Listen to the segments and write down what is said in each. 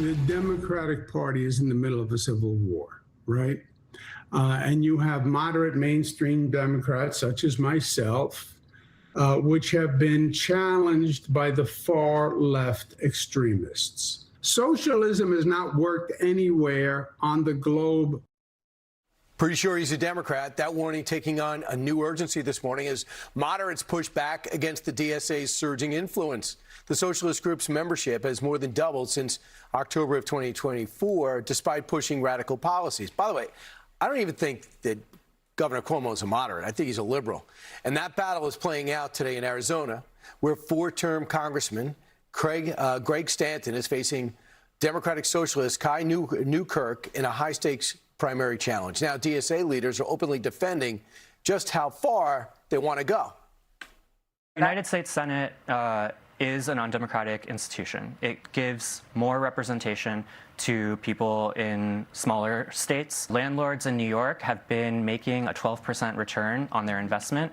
The Democratic Party is in the middle of a civil war, right? And you have moderate mainstream Democrats, such as myself, which have been challenged by the far left extremists. Socialism has not worked anywhere on the globe. Pretty sure he's a Democrat. That warning taking on a new urgency this morning as moderates push back against the DSA's surging influence. The socialist group's membership has more than doubled since October of 2024, despite pushing radical policies. By the way, I don't even think that Governor Cuomo is a moderate. I think he's a liberal. And that battle is playing out today in Arizona, where four-term Congressman Greg Stanton is facing Democratic Socialist Kai Newkirk in a high-stakes primary challenge. Now, DSA leaders are openly defending just how far they want to go. The United States Senate is an undemocratic institution. It gives more representation to people in smaller states. Landlords in New York have been making a 12% return on their investment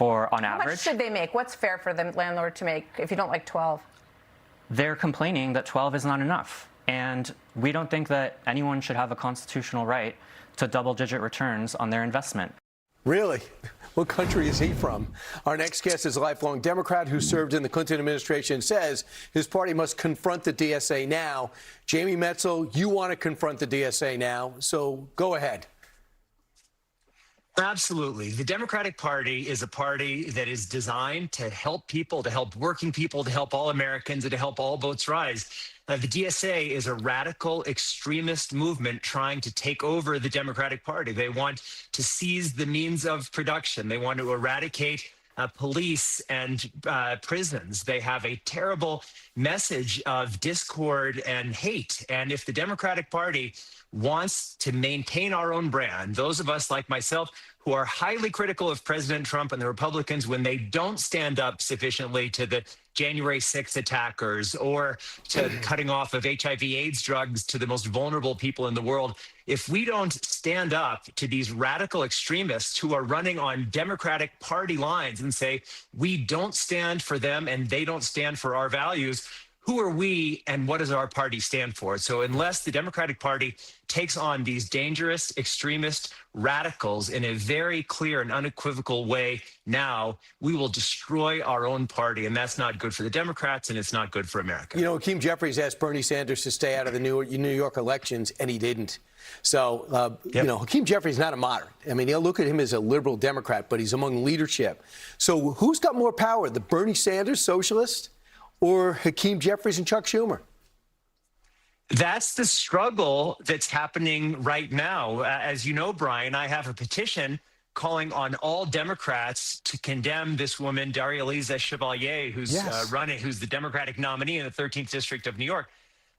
on average. How much should they make? What's fair for the landlord to make if you don't like 12? They're complaining that 12 is not enough. And we don't think that anyone should have a constitutional right to double-digit returns on their investment. Really? What country is he from? Our next guest is a lifelong Democrat who served in the Clinton administration, says his party must confront the DSA now. Jamie Metzl, you want to confront the DSA now, so go ahead. Absolutely. The Democratic Party is a party that is designed to help people, to help working people, to help all Americans, and to help all boats rise. The DSA is a radical extremist movement trying to take over the Democratic Party. They want to seize the means of production. They want to eradicate police and prisons. They have a terrible message of discord and hate. And if the Democratic Party wants to maintain our own brand, those of us like myself who are highly critical of President Trump and the Republicans when they don't stand up sufficiently to the January 6th attackers or to cutting off of HIV/AIDS drugs to the most vulnerable people in the world, if we don't stand up to these radical extremists who are running on Democratic Party lines and say, we don't stand for them and they don't stand for our values, who are we and what does our party stand for? So unless the Democratic Party takes on these dangerous extremist radicals in a very clear and unequivocal way now, we will destroy our own party. And that's not good for the Democrats and it's not good for America. You know, Hakeem Jeffries asked Bernie Sanders to stay out of the New York elections, and he didn't. So, you know, Hakeem Jeffries is not a moderate. I mean, you'll look at him as a liberal Democrat, but he's among leadership. So who's got more power, the Bernie Sanders socialist or Hakeem Jeffries and Chuck Schumer? That's the struggle that's happening right now. As you know, Brian, I have a petition calling on all Democrats to condemn this woman, Daria-Liza Chevalier, who's who's the Democratic nominee in the 13th District of New York.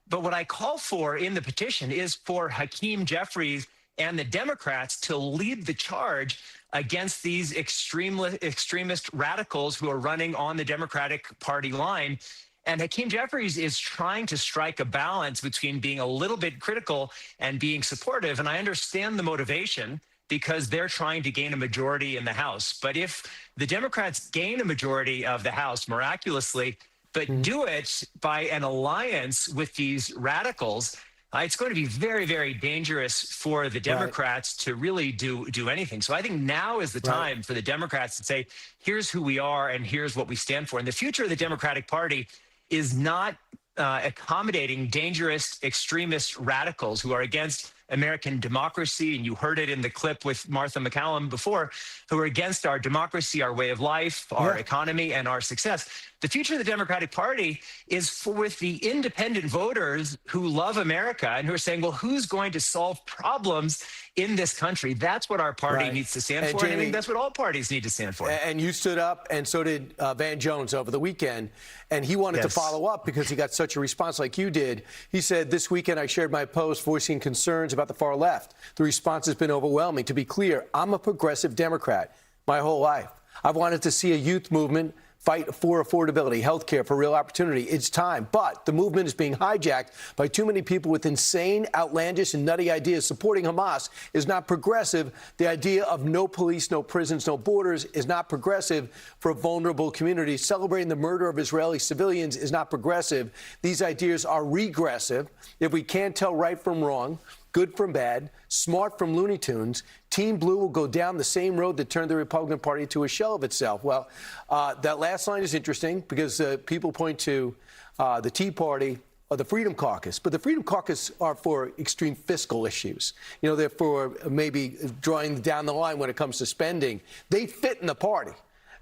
But what I call for in the petition is for Hakeem Jeffries and the Democrats to lead the charge against these extremist radicals who are running on the Democratic Party line. And Hakeem Jeffries is trying to strike a balance between being a little bit critical and being supportive. And I understand the motivation because they're trying to gain a majority in the House. But if the Democrats gain a majority of the House miraculously, but do it by an alliance with these radicals, it's going to be very, very dangerous for the Democrats to really do anything. So I think now is the time for the Democrats to say, here's who we are and here's what we stand for. And the future of the Democratic Party is not accommodating dangerous extremist radicals who are against American democracy, and you heard it in the clip with Martha McCallum before, who are against our democracy, our way of life, our economy, and our success. The future of the Democratic Party is with the independent voters who love America and who are saying, well, who's going to solve problems in this country? That's what our party needs to stand for. Jamie, and I think that's what all parties need to stand for. And you stood up, and so did Van Jones over the weekend. And he wanted to follow up because he got such a response like you did. He said, this weekend I shared my post voicing concerns about the far left. The response has been overwhelming. To be clear, I'm a progressive Democrat my whole life. I've wanted to see a youth movement fight for affordability, health care, for real opportunity. It's time. But the movement is being hijacked by too many people with insane, outlandish, and nutty ideas. Supporting Hamas is not progressive. The idea of no police, no prisons, no borders is not progressive for vulnerable communities. Celebrating the murder of Israeli civilians is not progressive. These ideas are regressive. If we can't tell right from wrong, good from bad, smart from Looney Tunes, Team Blue will go down the same road that turned the Republican Party to a shell of itself. Well, that last line is interesting because people point to the Tea Party or the Freedom Caucus. But the Freedom Caucus are for extreme fiscal issues. You know, they're for maybe drawing down the line when it comes to spending. They fit in the party.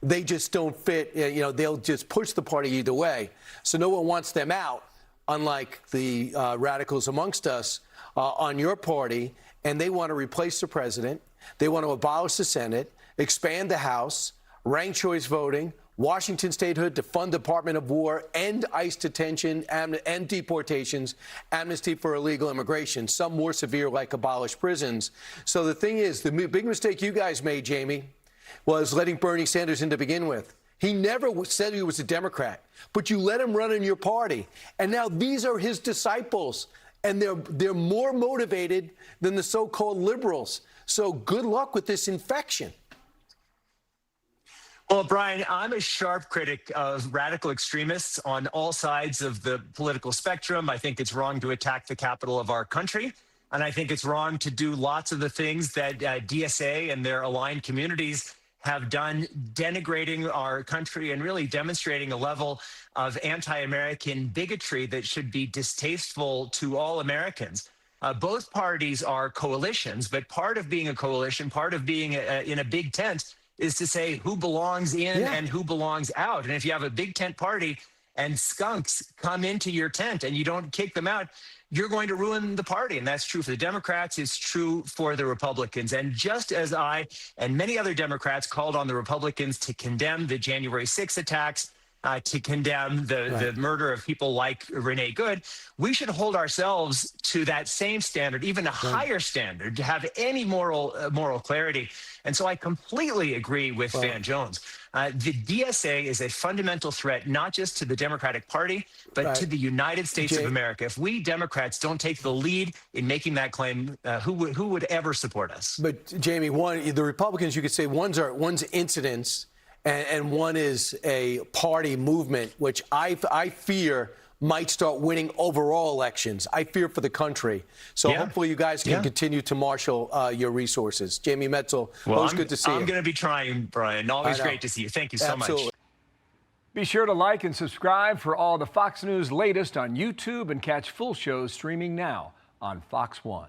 They just don't fit, you know, they'll just push the party either way. So no one wants them out, unlike the radicals amongst us on your party. And they want to replace the president. They want to abolish the Senate, expand the House, ranked choice voting, Washington statehood, to fund Department of War, end ICE detention and deportations, amnesty for illegal immigration, some more severe like abolish prisons. So the thing is, the big mistake you guys made, Jamie, was letting Bernie Sanders in to begin with. He never said he was a Democrat, but you let him run in your party. And now these are his disciples. And they're more motivated than the so-called liberals. So good luck with this infection. Well, Brian, I'm a sharp critic of radical extremists on all sides of the political spectrum. I think it's wrong to attack the capital of our country. And I think it's wrong to do lots of the things that DSA and their aligned communities have done, denigrating our country and really demonstrating a level of anti-American bigotry that should be distasteful to all Americans. Both parties are coalitions, but part of being a coalition, part of being in a big tent is to say who belongs in and who belongs out. And if you have a big tent party and skunks come into your tent and you don't kick them out, you're going to ruin the party. And that's true for the Democrats. It's true for the Republicans. And just as I and many other Democrats called on the Republicans to condemn the January 6th attacks, to condemn the murder of people like Renee Good, we should hold ourselves to that same standard, even a higher standard, to have any moral clarity. And so I completely agree with Van Jones. The DSA is a fundamental threat, not just to the Democratic Party, but to the United States of America. If we Democrats don't take the lead in making that claim, who would ever support us? But Jamie, the Republicans, you could say one's incidents, and one is a party movement, which I fear might start winning overall elections. I fear for the country. So hopefully you guys can continue to marshal your resources. Jamie Metzl, always good to see you. I'm going to be trying, Brian. Always great to see you. Thank you so much. Be sure to like and subscribe for all the Fox News latest on YouTube and catch full shows streaming now on Fox One.